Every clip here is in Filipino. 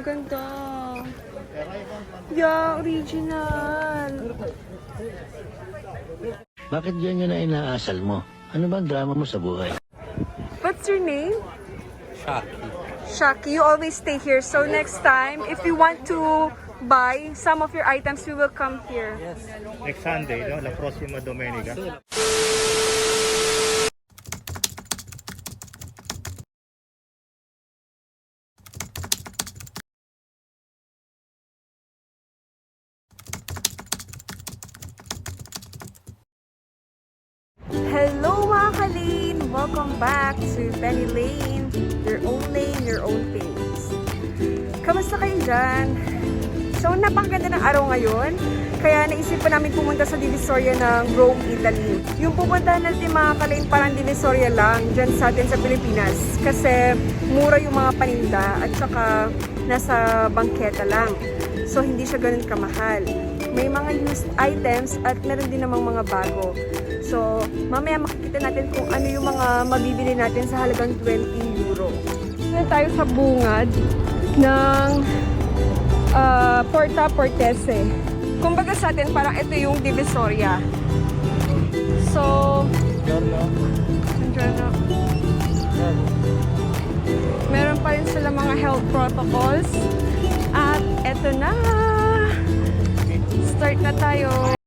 ganda. Yeah, original. Bakit yan na inaasal mo? Ano ba ang drama mo sa buhay? What's your name? Shaki. Shaki, you always stay here. So next time, if you want to buy some of your items, we will come here. Yes. Next Sunday, no? La prossima domenica. Hello mga kalane! Welcome back to Penny Lane. Your own lane, your own pace. Kamusta kayo dyan? So, napakaganda ng araw ngayon. Kaya naisip pa namin pumunta sa Divisoria ng Rome, Italy. Yung pupuntahan natin mga kalane parang Divisoria lang dyan sa atin sa Pilipinas. Kasi mura yung mga paninda at saka nasa bangketa lang. So, hindi siya ganun kamahal. May mga used items at meron din namang mga bago. So, mamaya makikita natin kung ano yung mga mabibili natin sa halagang 20 euro. Ngayon tayo sa bungad ng Porta Portese. Kumbaga sa atin, parang ito yung Divisoria. So, Buongiorno. Meron pa rin sila mga health protocols. At eto na! Start na tayo!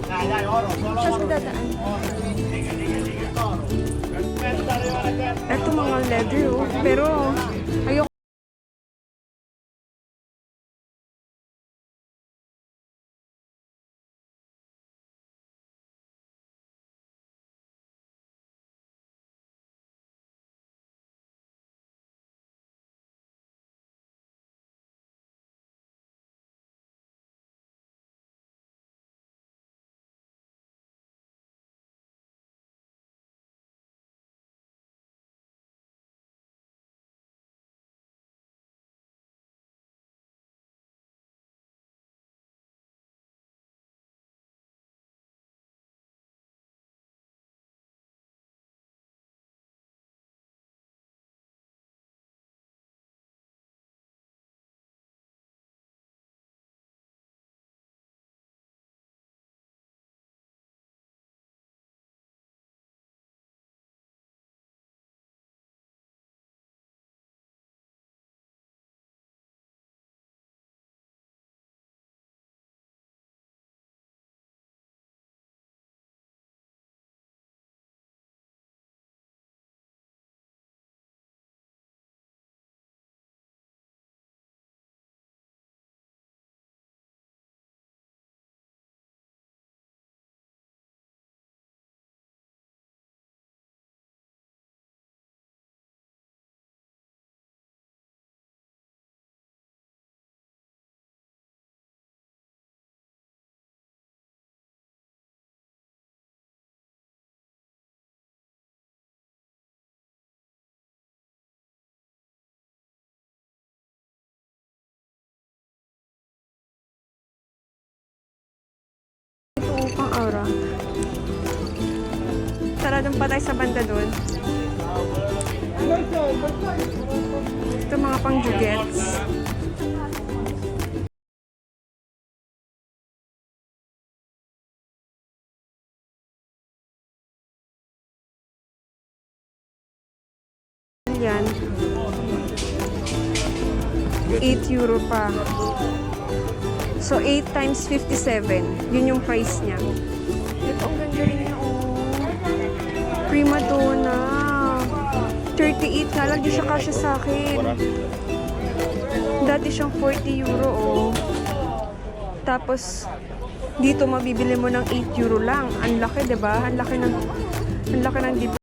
Saan dadaan? Ito mga leather, oh. Pero ayoko. Pang aura. Tara, doon pa tayo sa banda doon. Ito mga pang jugets. Yan. 8 euro pa. So, 8 times 57. Yun yung price niya. Ito, ang ganda rin niya, oh. Prima Donna. 13 38 nga lang, di siya kasya sa akin. Dati siyang 40 euro, oh. Tapos, dito mabibili mo ng 8 euro lang. Ang laki, diba? Ang laki ng difference.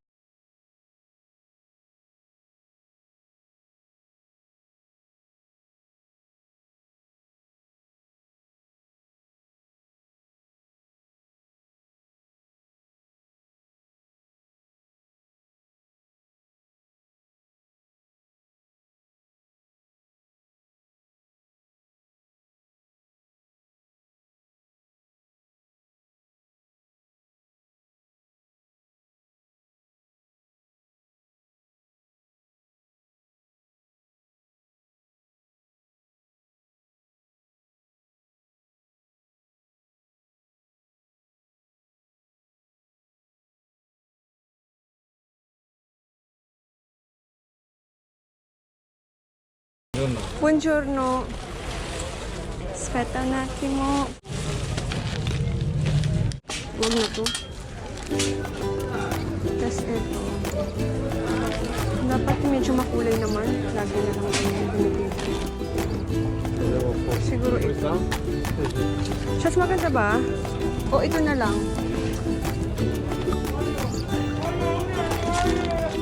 Buongiorno. Aspetta un attimo. Huwag na to. Tapos ito. Dapat medyo makulay naman. Lagi na lang yung binibili. Siguro ito. Siyas, maganda ba? O ito na lang.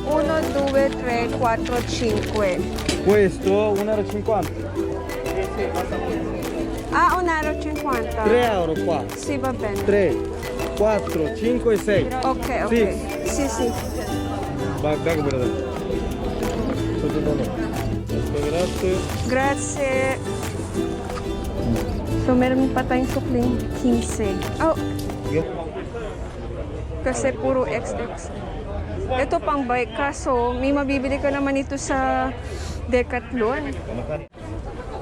1, 2, 3, 4, 5. Questo 1,50 €. Ah, 1,50 €. 3 € qua. Sì, va bene. 3, 4, 5 e 6. Ok. Sì, sì. Back, brother. Grazie. Grazie. So, meron pa tayong sukling 15. Oh, kasi puro XX. Ito pang bike, kaso may mabibili ka naman ito sa Decathlon.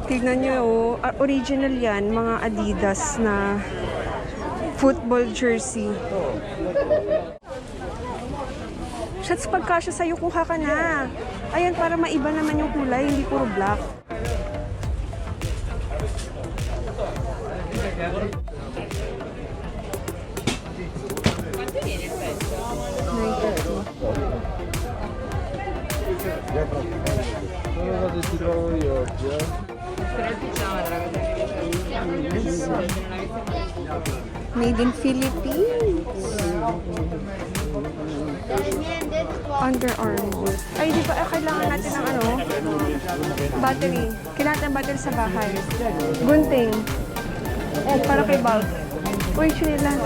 Tignan nyo, original yan, mga Adidas na football jersey. Shots, pagkasya sa'yo, kuha ka na. Ayan, para maiba naman yung kulay, hindi puro black. Made in Philippines. Under Armour. Ay, di ba kailangan natin ng ano? Battery. Kailangan natin ng battery sa bahay. Gunting. Para kay Bulk. Uy, chinelas.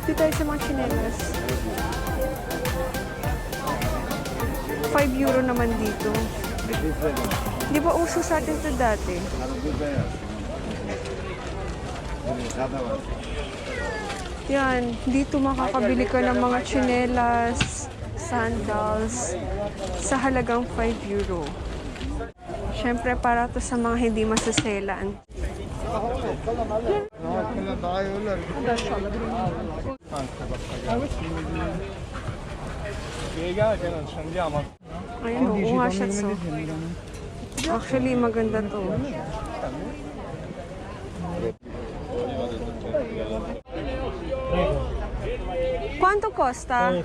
Dito tayo sa mga chinelas. 5 euro naman dito. Di ba uso sa atin ito dati? Yan, dito makakabili ka ng mga tsinelas, sandals, sa halagang 5 euro. Siyempre, para to sa mga hindi masuselan. Ayun, oo nga siya. So. Actually, maganda to. Quanto costa?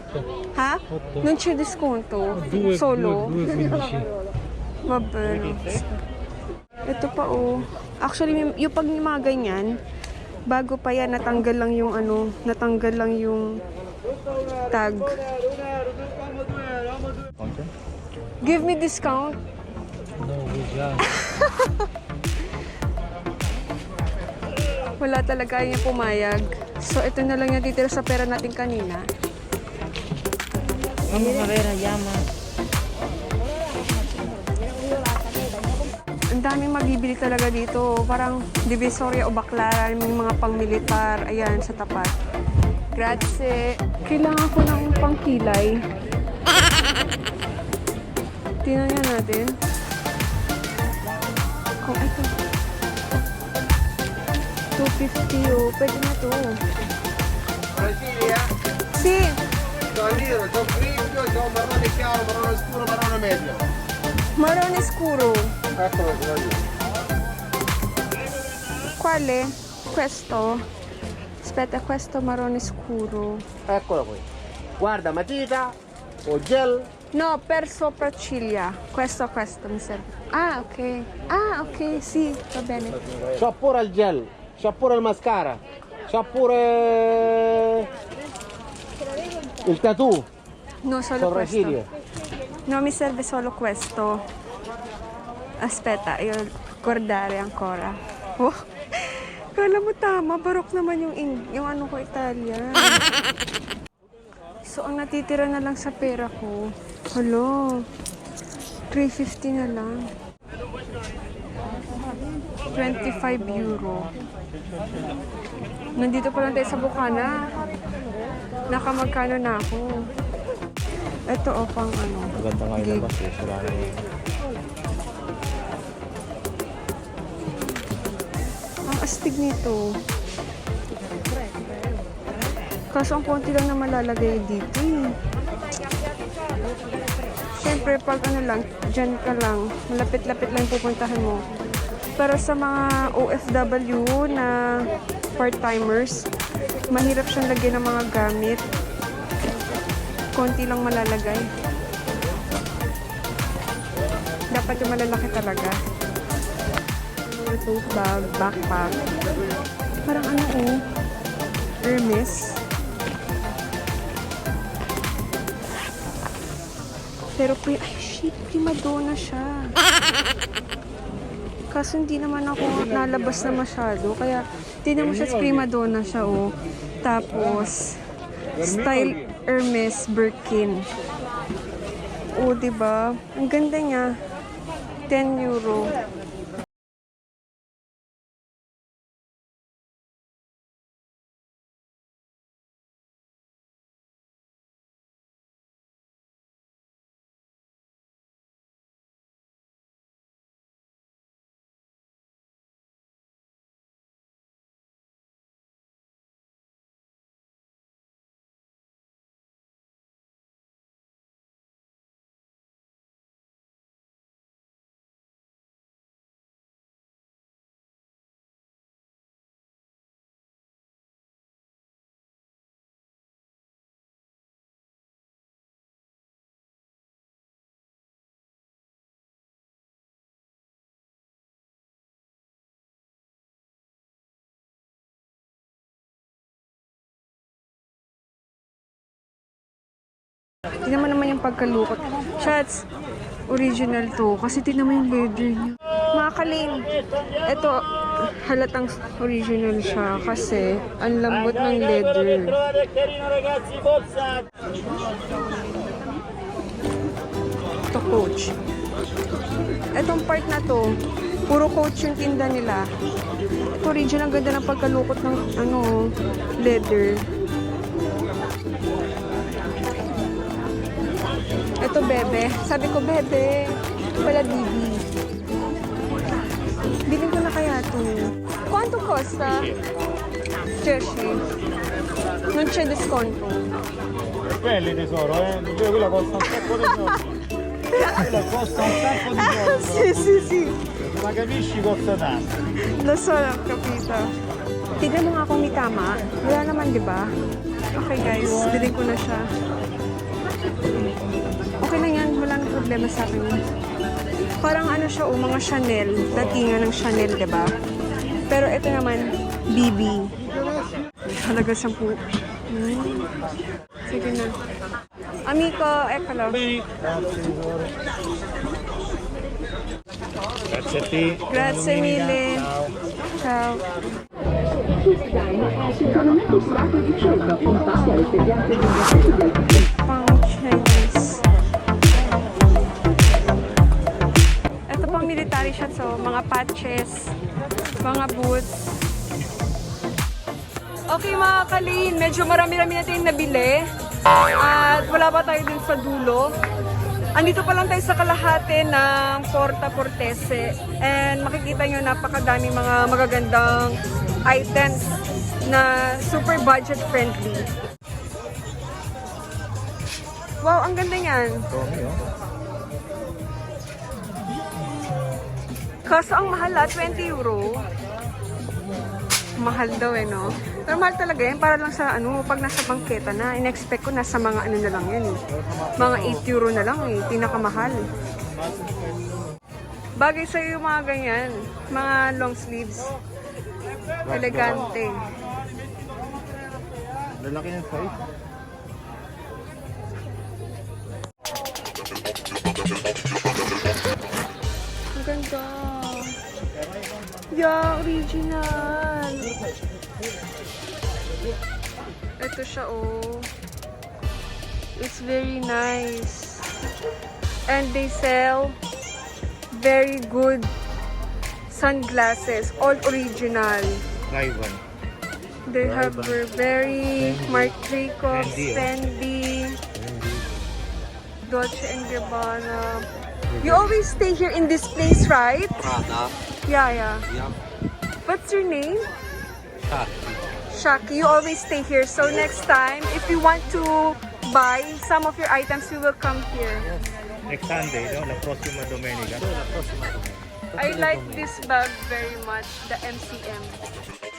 Ha? Non c'è disconto? Solo? Vabbè. Ito pa, oh. Actually, yung pag mga ganyan, bago pa yan, natanggal lang yung ano, natanggal lang yung tag. Give me discount. Wala talaga yung pumayag. So, ito na lang yung titira sa pera natin kanina. Vamos a ver allá más. Ang daming mabibili talaga dito. Parang Divisoria o Baclaran, yung mga pang-militar. Ayan, sa tapat. Grazie. Kailangan ko ng pangkilay. Tingnan nga natin. Kung ito. 250 oh. Pwede na to. Brasilia? Si. C'ho nero, c'ho grigio, c'ho marrone chiaro, marrone scuro, marrone medio. Marrone scuro. Eccolo, ce l'ho io. Quale? Questo? Aspetta, questo marrone scuro. Eccolo qui. Guarda, matita o gel. No, per sopracciglia. Questo, mi serve. Ah, ok. Ah, ok, sì, va bene. C'ho pure il gel, c'ho pure il mascara, c'ho pure il tattoo, No, solo questo. sopracciglio. No, mi serve solo questo. Aspetta, io guardare ancora. Oh, kala mo tama. Barok naman yung ano ko, Italian. So, ang natitira na lang sa pera ko. Hello. 350 na lang. 25 euro. Nandito pa lang tayo sa Bukana. Nakamagkano na ako. Ito o pang ano. Maganda nga yung gig. labas eh. Sila na yung... Ang astig nito. Kaso ang konti lang na malalagay dito eh. Siyempre pag ano lang, dyan ka lang, malapit-lapit lang pupuntahan mo. Pero sa mga OFW na part-timers, mahirap siyang lagyan ng mga gamit. Konti lang malalagay. Dapat yung malalaki talaga. Mga tote bag, backpack. Parang ano oh, Hermes. Pero ay shit, prima donna siya. Kaso hindi naman ako nalabas na masyado. Kaya, tignan mo siya, prima donna siya, oh. Tapos, style Hermes Birkin. Oh, diba? Ang ganda niya. 10 euro. Tignan mo naman yung pagkalukot. Shots, original to. Kasi tignan mo yung leather niya. Mga kalin, ito, halatang original siya kasi ang lambot ng leather. Ito, Coach. Itong part na to, puro Coach yung tinda nila. Ito, original, ang ganda ng pagkalukot ng ano, leather. Ito, bebe. Sabi ko, bebe. Wala, bibi. Bilhin ko na kaya ito. Quanto costa? 10. Non c'è disconto. Belli tesoro, eh? Quella costa un sacco di soldi. Quella costa un sacco di soldi. Sì. Ma capisci costa tanto. Lo so, kapita. Tignan mo nga kung may tama. Wala naman, di ba? Okay, guys. Bilhin ko na siya. Okay lang yan. Wala nang problema sa akin. Parang ano siya, mga Chanel. Datingan ng Chanel, di ba? Pero ito naman, BB. Halaga 10. Sige na. Amico, ekalo. Grazie a te. Grazie mille. Ciao. Pang Chinese. Ito pang military shot, so mga patches, mga boots. Okay mga kalin, medyo marami-rami natin nabili. At wala pa tayo din sa dulo. Andito pa lang tayo sa kalahati ng Porta Portese. And makikita nyo napakadami mga magagandang items na super budget friendly. Wow, ang ganda niyan. Kaso ang mahal 20 euro. Mahal daw no? Pero mahal talaga yan. Para lang sa ano, pag nasa bangketa na. In-expect ko nasa mga ano na lang yan eh. Mga 8 euro na lang eh. Pinakamahal. Bagay sa'yo yung mga ganyan. Mga long sleeves. Elegante. Lalaki ng size. Ang ganda. Yeah, original. Ito siya, oh. It's very nice. And they sell very good sunglasses. All original. Ray-Ban. They have very Marc Jacobs, Fendi, Fendi, Dolce & Gabbana. You always stay here in this place, right? Prada. Yeah. Yeah. What's your name? Shot. Shaki. You always stay here. So next time, if you want to buy some of your items, you will come here. Next Sunday, no? La prossima domenica. I like this bag very much, the MCM.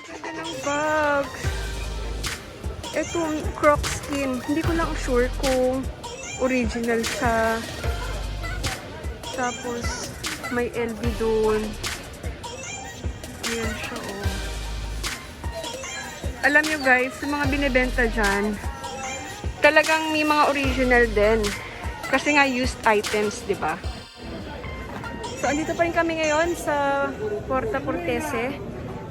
Ganda ng bags. Ito, Crocs skin. Hindi ko lang sure kung original siya. Tapos, may LV doon. Ayan siya, oh. Alam nyo guys, yung mga binibenta dyan, talagang may mga original din. Kasi nga used items, di ba? So, andito pa rin kami ngayon sa Porta Portese,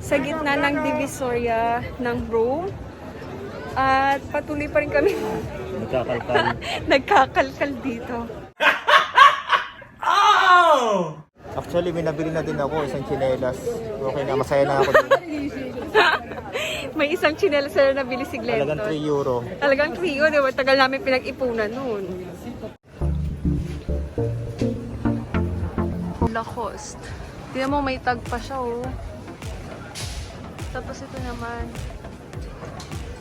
sa gitna ng Divisoria ng Rome. At patuloy pa rin kami nagkakalkal dito. Actually, may nabili na din ako isang tsinelas. Okay na, masaya na ako din. May isang chinelas na nabili si Glenton. Talagang 3 euro. Talagang trio, di ba? Tagal namin pinag-ipunan noon. Lacoste. Tingnan mo, may tag pa siya, oh. Tapos ito naman,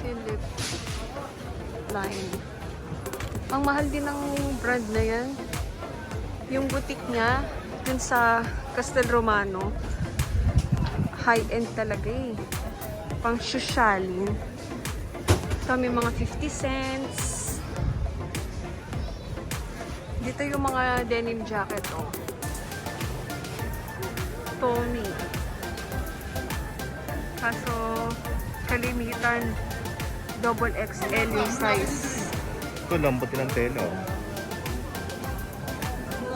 Philip Line. Ang mahal din ng brand na yan. Yung boutique niya, dun sa Castel Romano, high-end talaga eh. Pang sosyalin. So, may mga 50 cents. Dito yung mga denim jacket, oh. Tommy. Kaso, kalimitan, double XL yung size. Ito, lambot din ang tela. Oh.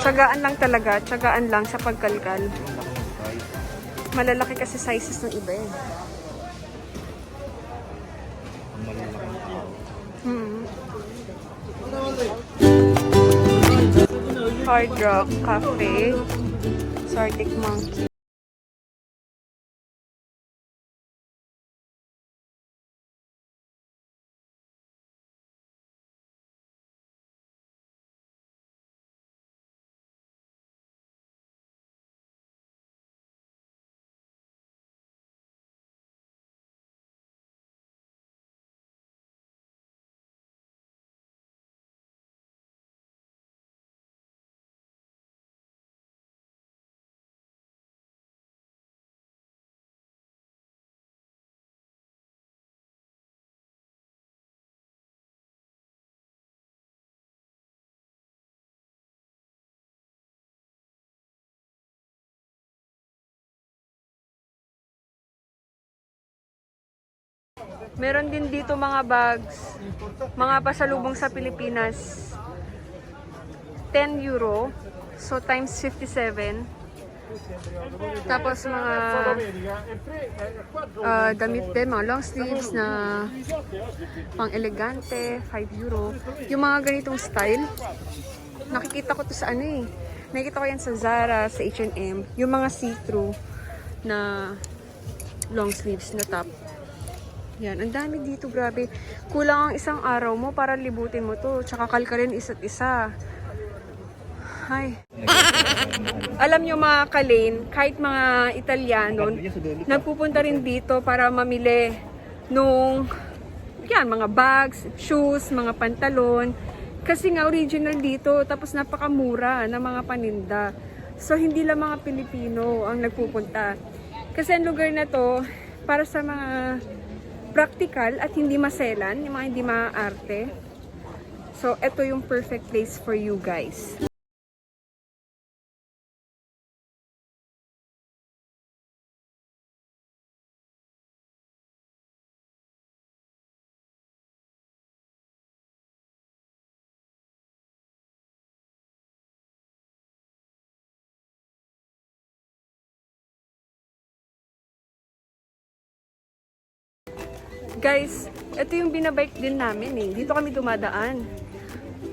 Tsagaan lang talaga. Tsagaan lang sa pagkalkal. Ang laki ng size. Malalaki kasi sizes ng iba eh. Ang malalaki ng tao. Hard Rock Cafe. Arctic Monkey. Meron din dito mga bags, mga pasalubong sa Pilipinas. 10 euro, so times 57. Tapos mga damit din, mga long sleeves na pang elegante, 5 euro. Yung mga ganitong style, nakikita ko to sa ano eh. Nakikita ko yan sa Zara, sa H&M. Yung mga see-through na long sleeves na top. Yan, ang dami dito, grabe. Kulang ang isang araw mo para libutin mo to. Tsaka kalkalin isa't isa. Ay. Alam nyo mga kalin, kahit mga Italiano, nagpupunta rin dito para mamili nung yan, mga bags, shoes, mga pantalon. Kasi nga original dito, tapos napakamura ng mga paninda. So hindi lang mga Pilipino ang nagpupunta. Kasi ang lugar na to, para sa mga practical at hindi maselan, yung mga hindi maaarte. So, ito yung perfect place for you guys. Guys, ito yung binabike din namin eh. Dito kami dumadaan.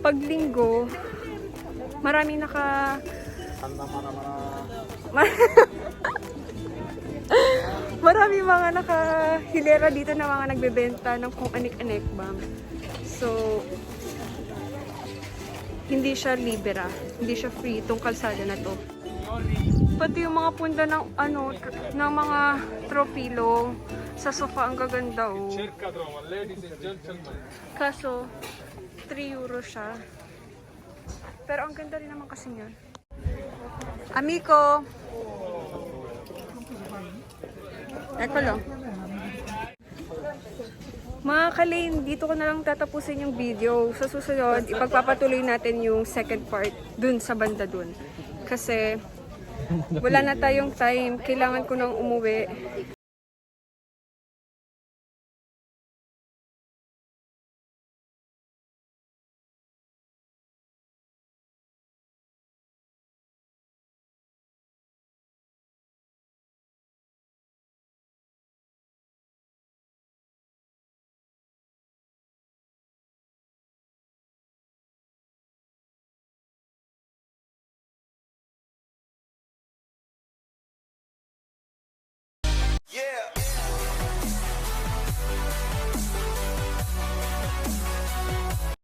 Pag linggo, maraming maraming mga nakahilera dito na mga nagbebenta ng kung anik-anik ba. So, hindi siya libera. Hindi siya free itong kalsada na to. Pati yung mga punda ng ng mga tropilo sa sofa ang gaganda oh. Kaso 3 euro siya. Pero ang ganda rin naman kasi niyan. Amico. Eko lang. Mga ka-lane, dito ko na lang tatapusin yung video. Sa susunod, ipagpapatuloy natin yung second part dun sa banda dun. Kasi wala na tayong time. Kailangan ko nang umuwi.